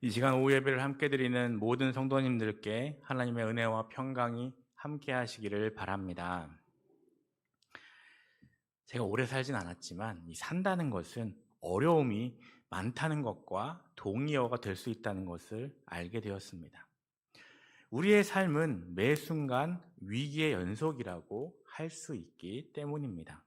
이 시간 오후 예배를 함께 드리는 모든 성도님들께 하나님의 은혜와 평강이 함께 하시기를 바랍니다. 제가 오래 살진 않았지만 이 산다는 것은 어려움이 많다는 것과 동의어가 될 수 있다는 것을 알게 되었습니다. 우리의 삶은 매 순간 위기의 연속이라고 할 수 있기 때문입니다.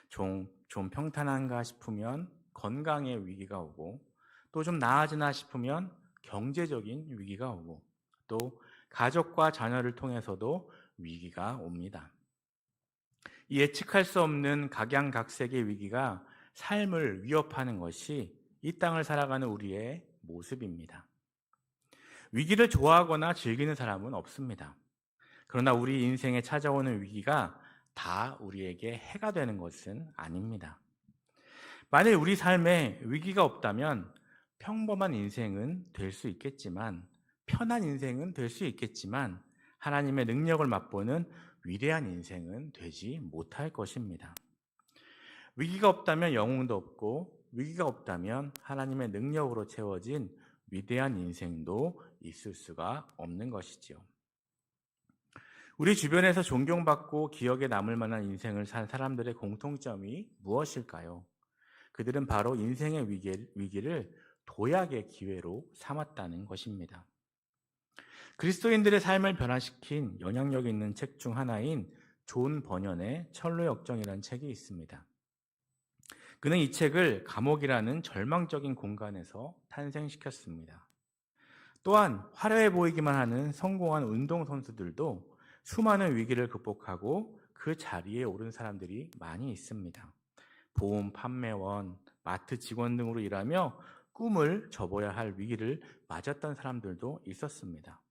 좀 평탄한가 싶으면 건강의 위기가 오고, 또 좀 나아지나 싶으면 경제적인 위기가 오고, 또 가족과 자녀를 통해서도 위기가 옵니다. 이 예측할 수 없는 각양각색의 위기가 삶을 위협하는 것이 이 땅을 살아가는 우리의 모습입니다. 위기를 좋아하거나 즐기는 사람은 없습니다. 그러나 우리 인생에 찾아오는 위기가 다 우리에게 해가 되는 것은 아닙니다. 만일 우리 삶에 위기가 없다면 평범한 인생은 될 수 있겠지만, 편한 인생은 될 수 있겠지만, 하나님의 능력을 맛보는 위대한 인생은 되지 못할 것입니다. 위기가 없다면 영웅도 없고, 위기가 없다면 하나님의 능력으로 채워진 위대한 인생도 있을 수가 없는 것이지요. 우리 주변에서 존경받고 기억에 남을 만한 인생을 산 사람들의 공통점이 무엇일까요? 그들은 바로 인생의 위기를 도약의 기회로 삼았다는 것입니다. 그리스도인들의 삶을 변화시킨 영향력 있는 책 중 하나인 존 버년의 철로의 역정이라는 책이 있습니다. 그는 이 책을 감옥이라는 절망적인 공간에서 탄생시켰습니다. 또한 화려해 보이기만 하는 성공한 운동선수들도 수많은 위기를 극복하고 그 자리에 오른 사람들이 많이 있습니다. 보험 판매원, 마트 직원 등으로 일하며 꿈을 접어야 할 위기를 맞았던 사람들도 있었습니다.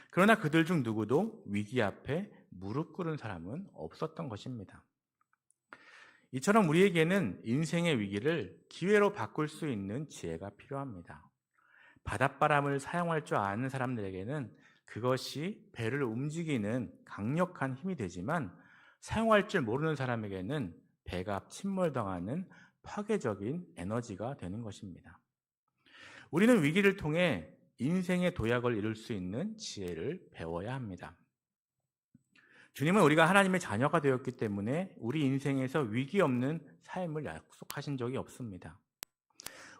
그러나 그들 중 누구도 위기 앞에 무릎 꿇은 사람은 없었던 것입니다. 이처럼 우리에게는 인생의 위기를 기회로 바꿀 수 있는 지혜가 필요합니다. 바닷바람을 사용할 줄 아는 사람들에게는 그것이 배를 움직이는 강력한 힘이 되지만, 사용할 줄 모르는 사람에게는 배가 침몰당하는 파괴적인 에너지가 되는 것입니다. 우리는 위기를 통해 인생의 도약을 이룰 수 있는 지혜를 배워야 합니다. 주님은 우리가 하나님의 자녀가 되었기 때문에 우리 인생에서 위기 없는 삶을 약속하신 적이 없습니다.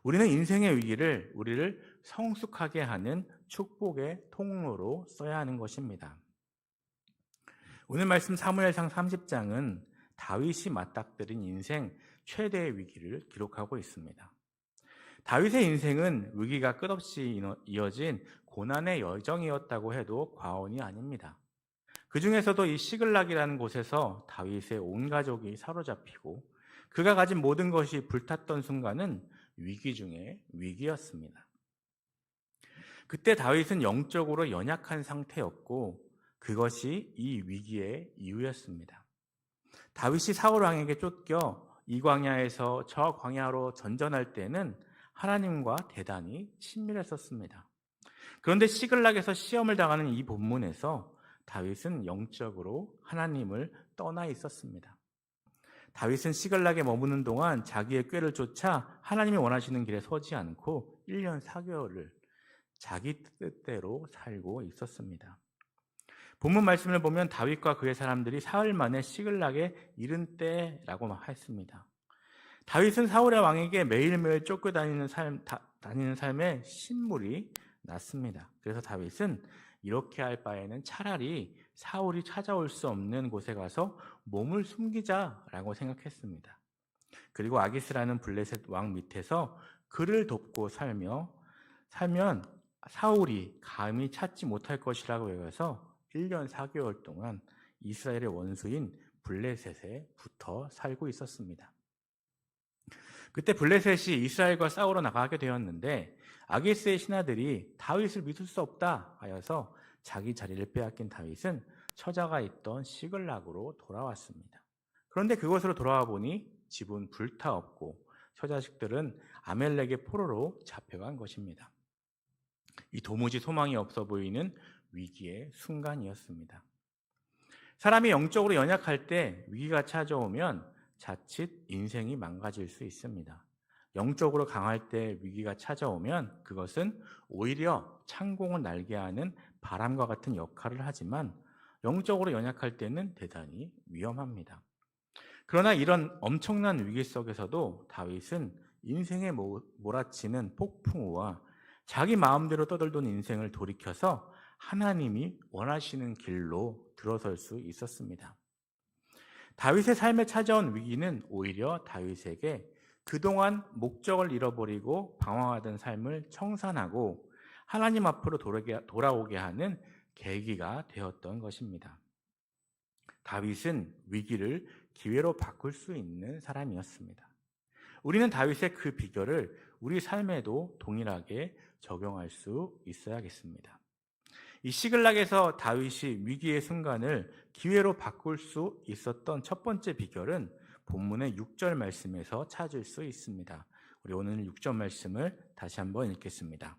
우리는 인생의 위기를 우리를 성숙하게 하는 축복의 통로로 써야 하는 것입니다. 오늘 말씀 사무엘상 30장은 다윗이 맞닥뜨린 인생 최대의 위기를 기록하고 있습니다. 다윗의 인생은 위기가 끝없이 이어진 고난의 여정이었다고 해도 과언이 아닙니다. 그 중에서도 이 시글락이라는 곳에서 다윗의 온 가족이 사로잡히고 그가 가진 모든 것이 불탔던 순간은 위기 중에 위기였습니다. 그때 다윗은 영적으로 연약한 상태였고 그것이 이 위기의 이유였습니다. 다윗이 사울 왕에게 쫓겨 이 광야에서 저 광야로 전전할 때는 하나님과 대단히 친밀했었습니다. 그런데 시글락에서 시험을 당하는 이 본문에서 다윗은 영적으로 하나님을 떠나 있었습니다. 다윗은 시글락에 머무는 동안 자기의 꾀를 쫓아 하나님이 원하시는 길에 서지 않고 1년 4개월을 자기 뜻대로 살고 있었습니다. 본문 말씀을 보면 다윗과 그의 사람들이 사흘 만에 시글락에 이른 때라고 했습니다. 다윗은 사울의 왕에게 매일매일 쫓겨다니는 삶에 신물이 났습니다. 그래서 다윗은 이렇게 할 바에는 차라리 사울이 찾아올 수 없는 곳에 가서 몸을 숨기자라고 생각했습니다. 그리고 아기스라는 블레셋 왕 밑에서 그를 돕고 살면 사울이 감히 찾지 못할 것이라고 여겨서 1년 4개월 동안 이스라엘의 원수인 블레셋에 붙어 살고 있었습니다. 그때 블레셋이 이스라엘과 싸우러 나가게 되었는데 아기스의 신하들이 다윗을 믿을 수 없다 하여서 자기 자리를 빼앗긴 다윗은 처자가 있던 시글락으로 돌아왔습니다. 그런데 그곳으로 돌아와 보니 집은 불타없고 처자식들은 아멜렉의 포로로 잡혀간 것입니다. 이 도무지 소망이 없어 보이는 위기의 순간이었습니다. 사람이 영적으로 연약할 때 위기가 찾아오면 자칫 인생이 망가질 수 있습니다. 영적으로 강할 때 위기가 찾아오면 그것은 오히려 창공을 날게 하는 바람과 같은 역할을 하지만 영적으로 연약할 때는 대단히 위험합니다. 그러나 이런 엄청난 위기 속에서도 다윗은 인생에 몰아치는 폭풍우와 자기 마음대로 떠돌던 인생을 돌이켜서 하나님이 원하시는 길로 들어설 수 있었습니다. 다윗의 삶에 찾아온 위기는 오히려 다윗에게 그동안 목적을 잃어버리고 방황하던 삶을 청산하고 하나님 앞으로 돌아오게 하는 계기가 되었던 것입니다. 다윗은 위기를 기회로 바꿀 수 있는 사람이었습니다. 우리는 다윗의 그 비결을 우리 삶에도 동일하게 적용할 수 있어야겠습니다. 이 시글락에서 다윗이 위기의 순간을 기회로 바꿀 수 있었던 첫 번째 비결은 본문의 6절 말씀에서 찾을 수 있습니다. 우리 오늘 6절 말씀을 다시 한번 읽겠습니다.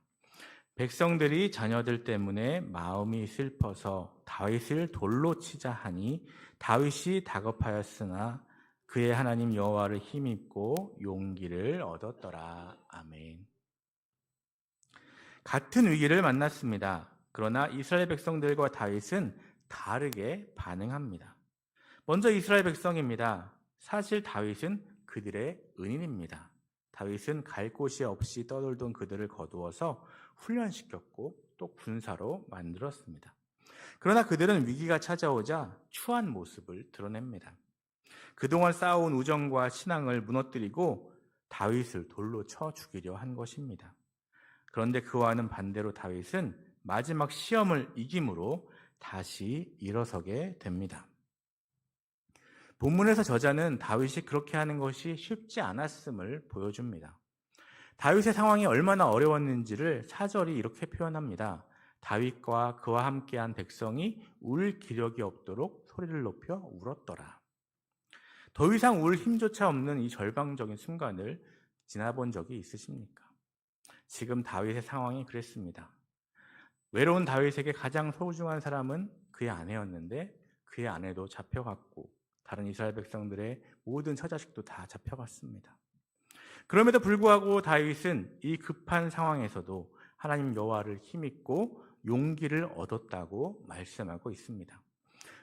백성들이 자녀들 때문에 마음이 슬퍼서 다윗을 돌로 치자 하니 다윗이 다급하였으나 그의 하나님 여호와를 힘입고 용기를 얻었더라. 아멘. 같은 위기를 만났습니다. 그러나 이스라엘 백성들과 다윗은 다르게 반응합니다. 먼저 이스라엘 백성입니다. 사실 다윗은 그들의 은인입니다. 다윗은 갈 곳이 없이 떠돌던 그들을 거두어서 훈련시켰고 또 군사로 만들었습니다. 그러나 그들은 위기가 찾아오자 추한 모습을 드러냅니다. 그동안 쌓아온 우정과 신앙을 무너뜨리고 다윗을 돌로 쳐 죽이려 한 것입니다. 그런데 그와는 반대로 다윗은 마지막 시험을 이김으로 다시 일어서게 됩니다. 본문에서 저자는 다윗이 그렇게 하는 것이 쉽지 않았음을 보여줍니다. 다윗의 상황이 얼마나 어려웠는지를 사절이 이렇게 표현합니다. 다윗과 그와 함께한 백성이 울 기력이 없도록 소리를 높여 울었더라. 더 이상 울 힘조차 없는 이 절망적인 순간을 지나본 적이 있으십니까? 지금 다윗의 상황이 그랬습니다. 외로운 다윗에게 가장 소중한 사람은 그의 아내였는데 그의 아내도 잡혀갔고 다른 이스라엘 백성들의 모든 처자식도 다 잡혀갔습니다. 그럼에도 불구하고 다윗은 이 급한 상황에서도 하나님 여호와를 힘입고 용기를 얻었다고 말씀하고 있습니다.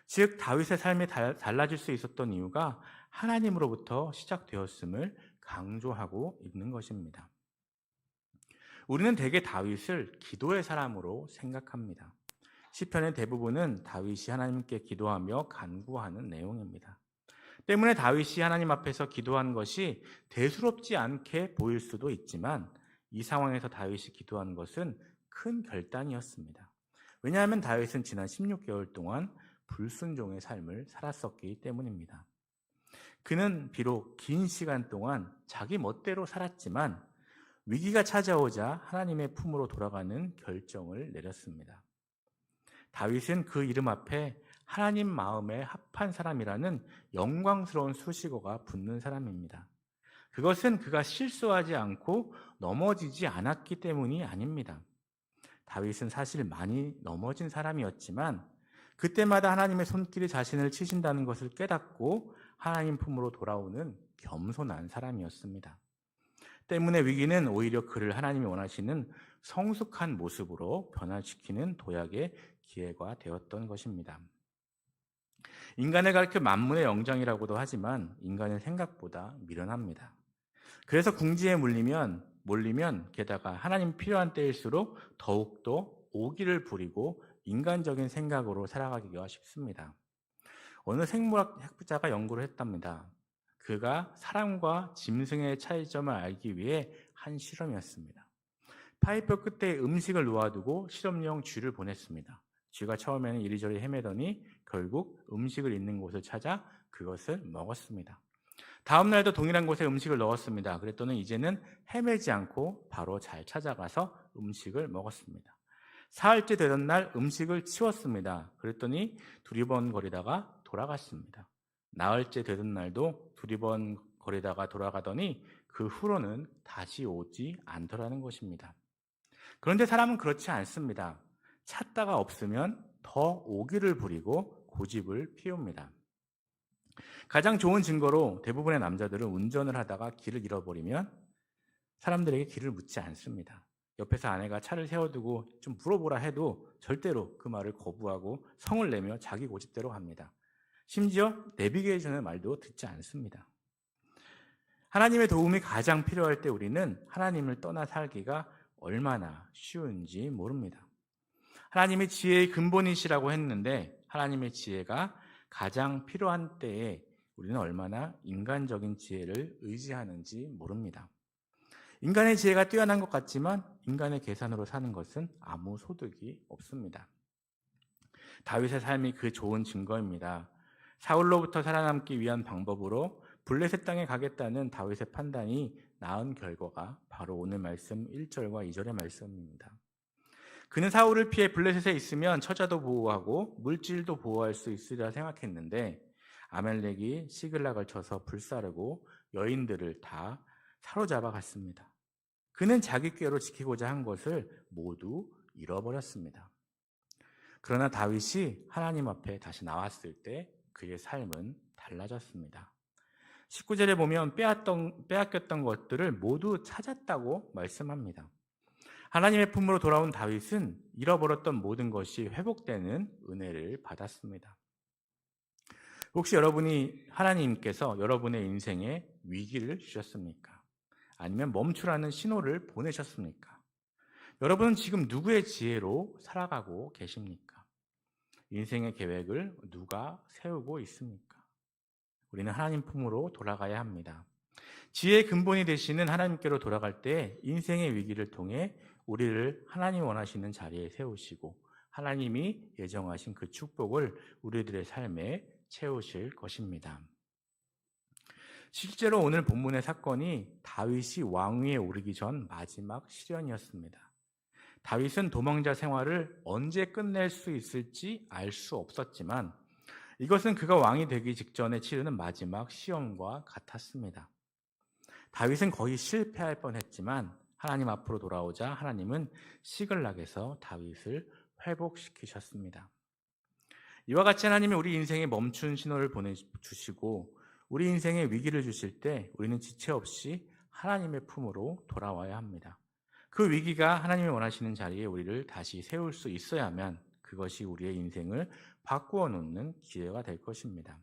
즉 다윗의 삶이 달라질 수 있었던 이유가 하나님으로부터 시작되었음을 강조하고 있는 것입니다. 우리는 대개 다윗을 기도의 사람으로 생각합니다. 시편의 대부분은 다윗이 하나님께 기도하며 간구하는 내용입니다. 때문에 다윗이 하나님 앞에서 기도한 것이 대수롭지 않게 보일 수도 있지만 이 상황에서 다윗이 기도한 것은 큰 결단이었습니다. 왜냐하면 다윗은 지난 16개월 동안 불순종의 삶을 살았었기 때문입니다. 그는 비록 긴 시간 동안 자기 멋대로 살았지만 위기가 찾아오자 하나님의 품으로 돌아가는 결정을 내렸습니다. 다윗은 그 이름 앞에 하나님 마음에 합한 사람이라는 영광스러운 수식어가 붙는 사람입니다. 그것은 그가 실수하지 않고 넘어지지 않았기 때문이 아닙니다. 다윗은 사실 많이 넘어진 사람이었지만 그때마다 하나님의 손길이 자신을 치신다는 것을 깨닫고 하나님 품으로 돌아오는 겸손한 사람이었습니다. 때문에 위기는 오히려 그를 하나님이 원하시는 성숙한 모습으로 변화시키는 도약의 기회가 되었던 것입니다. 인간을 가리켜 만문의 영장이라고도 하지만 인간은 생각보다 미련합니다. 그래서 궁지에 몰리면 게다가 하나님 필요한 때일수록 더욱더 오기를 부리고 인간적인 생각으로 살아가기가 쉽습니다. 어느 생물학 학자가 연구를 했답니다. 그가 사람과 짐승의 차이점을 알기 위해 한 실험이었습니다. 파이프 끝에 음식을 놓아두고 실험용 쥐를 보냈습니다. 쥐가 처음에는 이리저리 헤매더니 결국 음식을 있는 곳을 찾아 그것을 먹었습니다. 다음 날도 동일한 곳에 음식을 넣었습니다. 그랬더니 이제는 헤매지 않고 바로 잘 찾아가서 음식을 먹었습니다. 사흘째 되던 날 음식을 치웠습니다. 그랬더니 두리번거리다가 돌아갔습니다. 나흘째 되던 날도 두리번거리다가 돌아가더니 그 후로는 다시 오지 않더라는 것입니다. 그런데 사람은 그렇지 않습니다. 찾다가 없으면 더 오기를 부리고 고집을 피웁니다. 가장 좋은 증거로 대부분의 남자들은 운전을 하다가 길을 잃어버리면 사람들에게 길을 묻지 않습니다. 옆에서 아내가 차를 세워두고 좀 물어보라 해도 절대로 그 말을 거부하고 성을 내며 자기 고집대로 갑니다. 심지어 내비게이션의 말도 듣지 않습니다. 하나님의 도움이 가장 필요할 때 우리는 하나님을 떠나 살기가 얼마나 쉬운지 모릅니다. 하나님의 지혜의 근본이시라고 했는데 하나님의 지혜가 가장 필요한 때에 우리는 얼마나 인간적인 지혜를 의지하는지 모릅니다. 인간의 지혜가 뛰어난 것 같지만 인간의 계산으로 사는 것은 아무 소득이 없습니다. 다윗의 삶이 그 좋은 증거입니다. 사울로부터 살아남기 위한 방법으로 블레셋 땅에 가겠다는 다윗의 판단이 낳은 결과가 바로 오늘 말씀 1절과 2절의 말씀입니다. 그는 사울을 피해 블레셋에 있으면 처자도 보호하고 물질도 보호할 수 있으리라 생각했는데 아멜렉이 시글락을 쳐서 불사르고 여인들을 다 사로잡아 갔습니다. 그는 자기 꾀로 지키고자 한 것을 모두 잃어버렸습니다. 그러나 다윗이 하나님 앞에 다시 나왔을 때 그의 삶은 달라졌습니다. 19절에 보면 빼앗겼던 것들을 모두 찾았다고 말씀합니다. 하나님의 품으로 돌아온 다윗은 잃어버렸던 모든 것이 회복되는 은혜를 받았습니다. 혹시 하나님께서 여러분의 인생에 위기를 주셨습니까? 아니면 멈추라는 신호를 보내셨습니까? 여러분은 지금 누구의 지혜로 살아가고 계십니까? 인생의 계획을 누가 세우고 있습니까? 우리는 하나님 품으로 돌아가야 합니다. 지혜의 근본이 되시는 하나님께로 돌아갈 때 인생의 위기를 통해 우리를 하나님이 원하시는 자리에 세우시고 하나님이 예정하신 그 축복을 우리들의 삶에 채우실 것입니다. 실제로 오늘 본문의 사건이 다윗이 왕위에 오르기 전 마지막 시련이었습니다. 다윗은 도망자 생활을 언제 끝낼 수 있을지 알 수 없었지만 이것은 그가 왕이 되기 직전에 치르는 마지막 시험과 같았습니다. 다윗은 거의 실패할 뻔했지만 하나님 앞으로 돌아오자 하나님은 시글락에서 다윗을 회복시키셨습니다. 이와 같이 하나님이 우리 인생에 멈춘 신호를 보내주시고 우리 인생에 위기를 주실 때 우리는 지체 없이 하나님의 품으로 돌아와야 합니다. 그 위기가 하나님이 원하시는 자리에 우리를 다시 세울 수 있어야만 그것이 우리의 인생을 바꾸어 놓는 기회가 될 것입니다.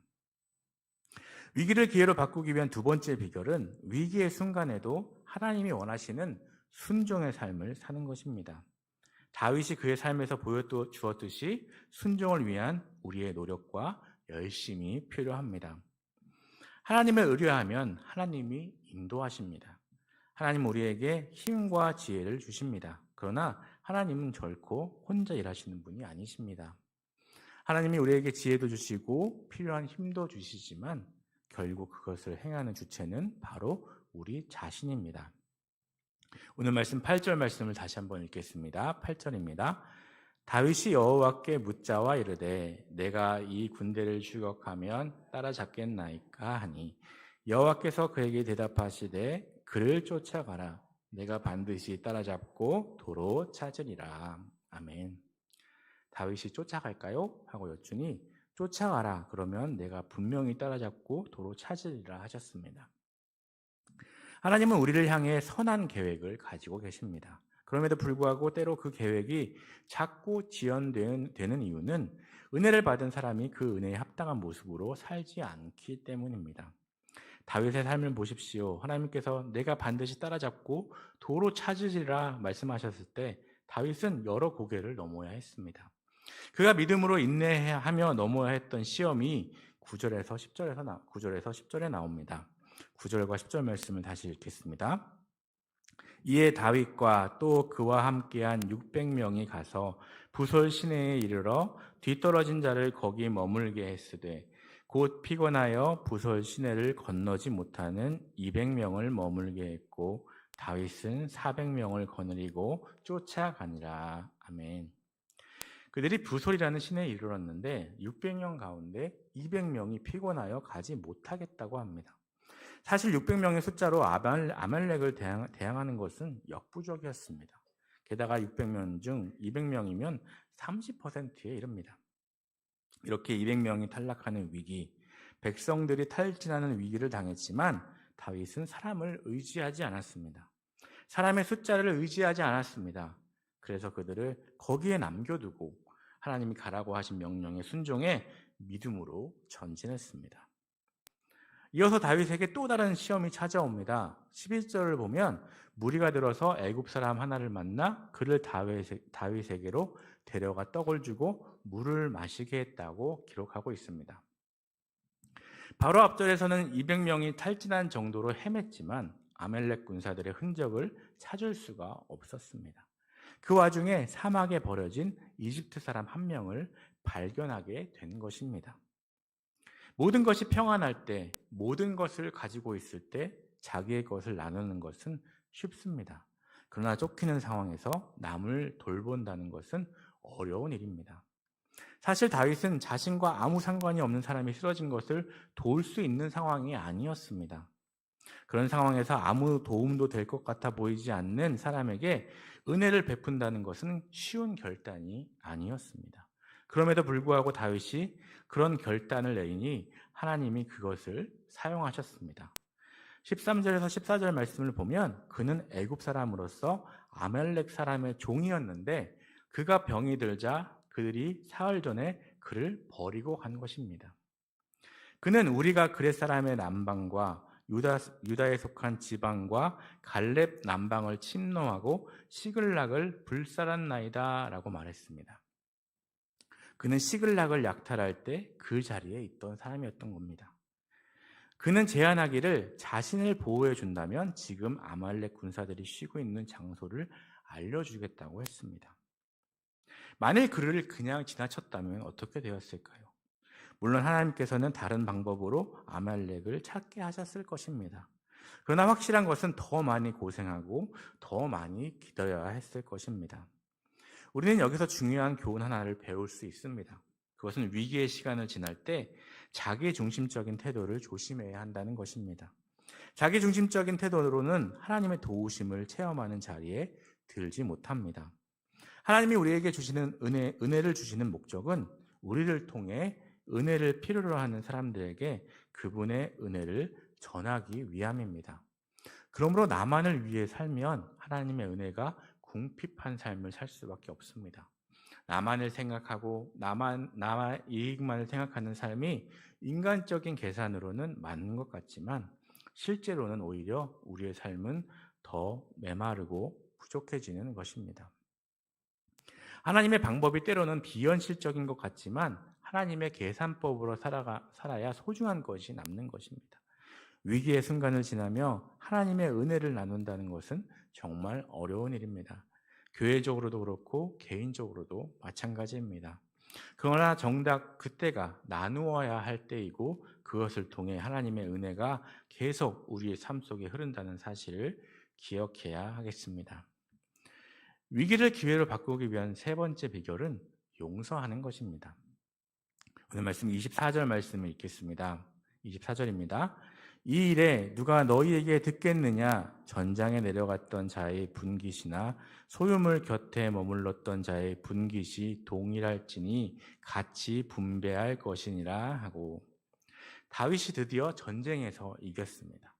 위기를 기회로 바꾸기 위한 두 번째 비결은 위기의 순간에도 하나님이 원하시는 순종의 삶을 사는 것입니다. 다윗이 그의 삶에서 보여주었듯이 순종을 위한 우리의 노력과 열심이 필요합니다. 하나님을 의뢰하면 하나님이 인도하십니다. 하나님은 우리에게 힘과 지혜를 주십니다. 그러나 하나님은 결코 혼자 일하시는 분이 아니십니다. 하나님이 우리에게 지혜도 주시고 필요한 힘도 주시지만 결국 그것을 행하는 주체는 바로 우리 자신입니다. 오늘 말씀 8절 말씀을 다시 한번 읽겠습니다. 8절입니다. 다윗이 여호와께 묻자와 이르되 내가 이 군대를 추격하면 따라잡겠나이까 하니 여호와께서 그에게 대답하시되 그를 쫓아가라. 내가 반드시 따라잡고 도로 찾으리라. 아멘. 다윗이 쫓아갈까요? 하고 여쭈니 쫓아가라. 그러면 내가 분명히 따라잡고 도로 찾으리라 하셨습니다. 하나님은 우리를 향해 선한 계획을 가지고 계십니다. 그럼에도 불구하고 때로 그 계획이 자꾸 지연되는 이유는 은혜를 받은 사람이 그 은혜에 합당한 모습으로 살지 않기 때문입니다. 다윗의 삶을 보십시오. 하나님께서 내가 반드시 따라잡고 도로 찾으리라 말씀하셨을 때 다윗은 여러 고개를 넘어야 했습니다. 그가 믿음으로 인내하며 넘어야 했던 시험이 9절에서 10절에 나옵니다. 9절과 10절 말씀을 다시 읽겠습니다. 이에 다윗과 또 그와 함께한 600명이 가서 부솔 시내에 이르러 뒤떨어진 자를 거기 머물게 했으되 곧 피곤하여 부솔 시내를 건너지 못하는 200명을 머물게 했고 다윗은 400명을 거느리고 쫓아가니라. 아멘. 그들이 부솔이라는 시내에 이르렀는데 600명 가운데 200명이 피곤하여 가지 못하겠다고 합니다. 사실 600명의 숫자로 아말렉을 대항하는 것은 역부족이었습니다. 게다가 600명 중 200명이면 30%에 이릅니다. 이렇게 200명이 탈락하는 위기, 백성들이 탈진하는 위기를 당했지만 다윗은 사람을 의지하지 않았습니다. 사람의 숫자를 의지하지 않았습니다. 그래서 그들을 거기에 남겨두고 하나님이 가라고 하신 명령에 순종해 믿음으로 전진했습니다. 이어서 다윗에게 또 다른 시험이 찾아옵니다. 11절을 보면 무리가 들어서 애굽 사람 하나를 만나 그를 다윗에게로 데려가 떡을 주고 물을 마시게 했다고 기록하고 있습니다. 바로 앞절에서는 200명이 탈진한 정도로 헤맸지만 아멜렉 군사들의 흔적을 찾을 수가 없었습니다. 그 와중에 사막에 버려진 이집트 사람 한 명을 발견하게 된 것입니다. 모든 것이 평안할 때, 모든 것을 가지고 있을 때 자기의 것을 나누는 것은 쉽습니다. 그러나 쫓기는 상황에서 남을 돌본다는 것은 어려운 일입니다. 사실 다윗은 자신과 아무 상관이 없는 사람이 쓰러진 것을 도울 수 있는 상황이 아니었습니다. 그런 상황에서 아무 도움도 될 것 같아 보이지 않는 사람에게 은혜를 베푼다는 것은 쉬운 결단이 아니었습니다. 그럼에도 불구하고 다윗이 그런 결단을 내리니 하나님이 그것을 사용하셨습니다. 13절에서 14절 말씀을 보면 그는 애굽 사람으로서 아멜렉 사람의 종이었는데 그가 병이 들자 그들이 사흘 전에 그를 버리고 간 것입니다. 그는 우리가 그렛 사람의 남방과 유다에 속한 지방과 갈렙 남방을 침노하고 시글락을 불살았나이다 라고 말했습니다. 그는 시글락을 약탈할 때 그 자리에 있던 사람이었던 겁니다. 그는 제안하기를 자신을 보호해 준다면 지금 아말렉 군사들이 쉬고 있는 장소를 알려주겠다고 했습니다. 만일 그를 그냥 지나쳤다면 어떻게 되었을까요? 물론 하나님께서는 다른 방법으로 아말렉을 찾게 하셨을 것입니다. 그러나 확실한 것은 더 많이 고생하고 더 많이 기다려야 했을 것입니다. 우리는 여기서 중요한 교훈 하나를 배울 수 있습니다. 그것은 위기의 시간을 지날 때 자기 중심적인 태도를 조심해야 한다는 것입니다. 자기 중심적인 태도로는 하나님의 도우심을 체험하는 자리에 들지 못합니다. 하나님이 우리에게 주시는 은혜를 주시는 목적은 우리를 통해 은혜를 필요로 하는 사람들에게 그분의 은혜를 전하기 위함입니다. 그러므로 나만을 위해 살면 하나님의 은혜가 궁핍한 삶을 살 수밖에 없습니다. 나만을 생각하고 나의 이익만을 생각하는 삶이 인간적인 계산으로는 맞는 것 같지만 실제로는 오히려 우리의 삶은 더 메마르고 부족해지는 것입니다. 하나님의 방법이 때로는 비현실적인 것 같지만 하나님의 계산법으로 살아야 소중한 것이 남는 것입니다. 위기의 순간을 지나며 하나님의 은혜를 나눈다는 것은 정말 어려운 일입니다. 교회적으로도 그렇고 개인적으로도 마찬가지입니다. 그러나 정작 그때가 나누어야 할 때이고 그것을 통해 하나님의 은혜가 계속 우리의 삶 속에 흐른다는 사실을 기억해야 하겠습니다. 위기를 기회로 바꾸기 위한 세 번째 비결은 용서하는 것입니다. 오늘 말씀 24절 말씀을 읽겠습니다. 24절입니다. 이 일에 누가 너희에게 듣겠느냐? 전장에 내려갔던 자의 분깃이나 소유물 곁에 머물렀던 자의 분깃이 동일할지니 같이 분배할 것이니라 하고 다윗이 드디어 전쟁에서 이겼습니다.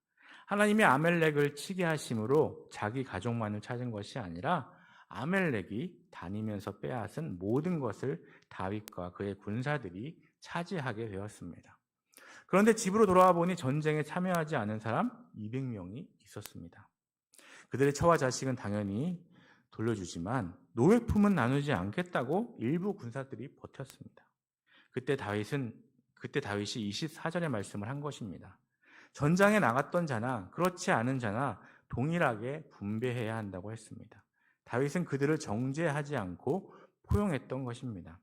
하나님이 아멜렉을 치게 하심으로 자기 가족만을 찾은 것이 아니라 아멜렉이 다니면서 빼앗은 모든 것을 다윗과 그의 군사들이 차지하게 되었습니다. 그런데 집으로 돌아와 보니 전쟁에 참여하지 않은 사람 200명이 있었습니다. 그들의 처와 자식은 당연히 돌려주지만 노예품은 나누지 않겠다고 일부 군사들이 버텼습니다. 그때 다윗이 24절의 말씀을 한 것입니다. 전장에 나갔던 자나 그렇지 않은 자나 동일하게 분배해야 한다고 했습니다. 다윗은 그들을 정죄하지 않고 포용했던 것입니다.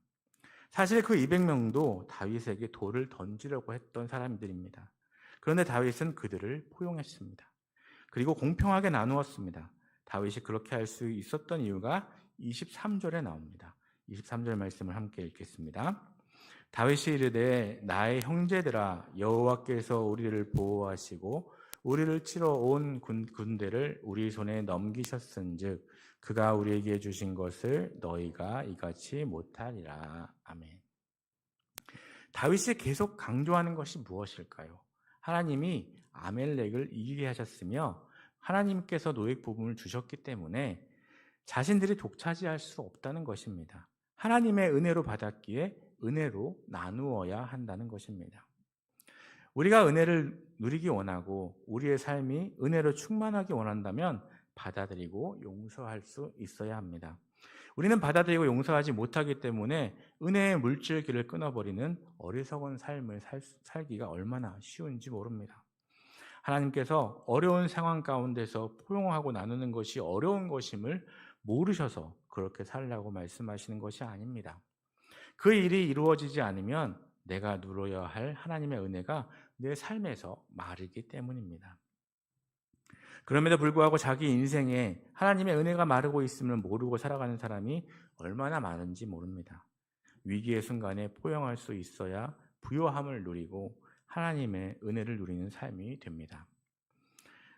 사실 그 200명도 다윗에게 돌을 던지려고 했던 사람들입니다. 그런데 다윗은 그들을 포용했습니다. 그리고 공평하게 나누었습니다. 다윗이 그렇게 할 수 있었던 이유가 23절에 나옵니다. 23절 말씀을 함께 읽겠습니다. 다윗이 이르되 나의 형제들아 여호와께서 우리를 보호하시고 우리를 치러 온 군대를 우리 손에 넘기셨은즉 그가 우리에게 주신 것을 너희가 이같이 못하리라. 아멘. 다윗이 계속 강조하는 것이 무엇일까요? 하나님이 아멜렉을 이기게 하셨으며 하나님께서 노획 부분을 주셨기 때문에 자신들이 독차지할 수 없다는 것입니다. 하나님의 은혜로 받았기에 은혜로 나누어야 한다는 것입니다. 우리가 은혜를 누리기 원하고 우리의 삶이 은혜로 충만하기 원한다면 받아들이고 용서할 수 있어야 합니다. 우리는 받아들이고 용서하지 못하기 때문에 은혜의 물줄기를 끊어버리는 어리석은 삶을 살기가 얼마나 쉬운지 모릅니다. 하나님께서 어려운 상황 가운데서 포용하고 나누는 것이 어려운 것임을 모르셔서 그렇게 살라고 말씀하시는 것이 아닙니다. 그 일이 이루어지지 않으면 내가 누려야 할 하나님의 은혜가 내 삶에서 마르기 때문입니다. 그럼에도 불구하고 자기 인생에 하나님의 은혜가 마르고 있음을 모르고 살아가는 사람이 얼마나 많은지 모릅니다. 위기의 순간에 포용할 수 있어야 부요함을 누리고 하나님의 은혜를 누리는 삶이 됩니다.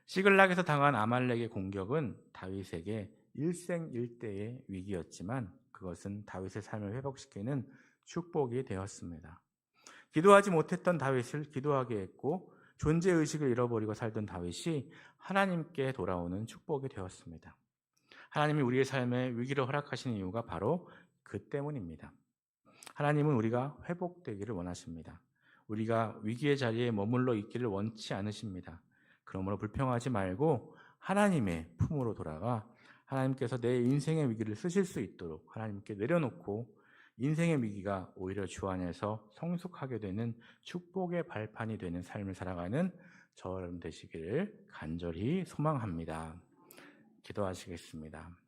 시글락에서 당한 아말렉의 공격은 다윗에게 일생일대의 위기였지만 그것은 다윗의 삶을 회복시키는 축복이 되었습니다. 기도하지 못했던 다윗을 기도하게 했고 존재의식을 잃어버리고 살던 다윗이 하나님께 돌아오는 축복이 되었습니다. 하나님이 우리의 삶에 위기를 허락하시는 이유가 바로 그 때문입니다. 하나님은 우리가 회복되기를 원하십니다. 우리가 위기의 자리에 머물러 있기를 원치 않으십니다. 그러므로 불평하지 말고 하나님의 품으로 돌아가 하나님께서 내 인생의 위기를 쓰실 수 있도록 하나님께 내려놓고 인생의 위기가 오히려 주 안에서 성숙하게 되는 축복의 발판이 되는 삶을 살아가는 저 여러분 되시기를 간절히 소망합니다. 기도하시겠습니다.